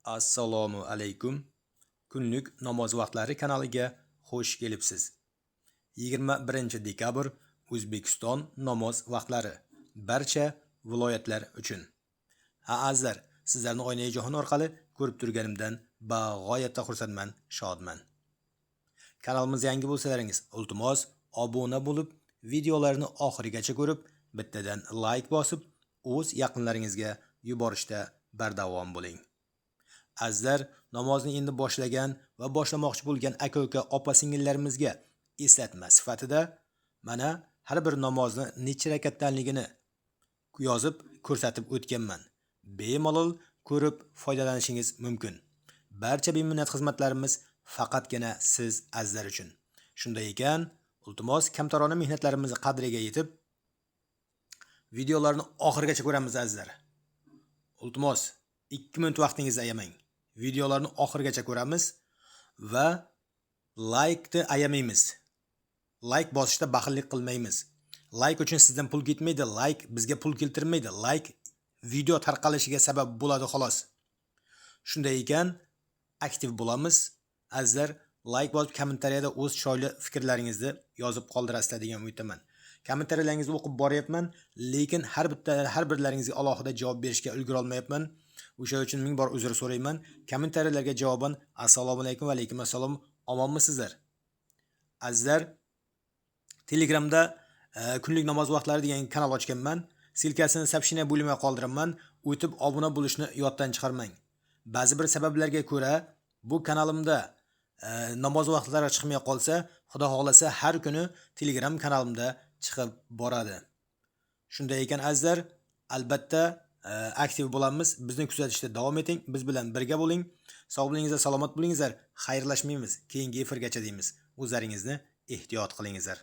Assalomu alaykum. Kunlik namoz vaqtlari kanaliga xush kelibsiz. 21-dekabr O'zbekiston namoz vaqtlari barcha viloyatlar uchun. Azizlar, sizlarni Oynai Jahon orqali ko'rib turganimdan bag'oyatda xursandman, shodman. Kanalimizga yangi bo'lsalaringiz, iltimos obuna bo'lib, videolarni oxirigacha ko'rib, bittadan like bosib, o'z yaqinlaringizga yuborishda bardavom bo'ling. Azizlar, namozni endi boshlagan va boshlamoqchi bo'lgan aka-uka, opa-singillarimizga eslatma sifatida mana har bir namozni necha rakatdanligini yozib ko'rsatib o'tganman. Bemalol ko'rib foydalanishingiz mumkin. Barcha beminnat xizmatlarimiz faqatgina siz azizlar uchun. Shunday ekan, iltimos kamtarona mehnatlarimizni qadriga yetib, videolarni oxirigacha ko'ramiz azizlar. Iltimos 2 minut vaqtingizni ayamang. Videolarni oxirigacha ko'ramiz va like-ni ayamaymiz. Like bosishda baxillik qilmaymiz. Like uchun sizdan pul ketmaydi, like bizga pul keltirmaydi. Like video tarqalishiga sabab bo'ladi xolos. Shunday ekan, aktiv bo'lamiz. Azizlar, like bosib kommentariyada o'z chiroyli fikrlaringizni yozib qoldirasizlar degan umiddaman. Kommentariyalarningizni o'qib boryapman, lekin har birlaringizga alohida javob berishga ulgura olmayapman. O'sha uchun ming bor uzr so'rayman. Kommentariyalarga javoban assalomu alaykum va alaykum assalom. Omonmisizlar? Azizlar, Telegramda kunlik namoz vaqtlari degan kanal ochganman. Silkasini soобщение bo'limiga qoldiraman. O'tib obuna bo'lishni yoddan chiqarmang. Ba'zi bir sabablarga ko'ra bu kanalimda namoz vaqtlari chiqmay qolsa, Xudo xohlasa har kuni Telegram kanalimda chiqib boradi. Shunday ekan azizlar, albatta aktiv bo'lamiz. Bizni kuzatishda davom eting. Biz bilan birga bo'ling. Sog' bo'lingizlar, salomat bo'lingizlar. Xayrlashmaymiz. Keyingi efirgacha deymiz. O'zlaringizni ehtiyot qilingizlar.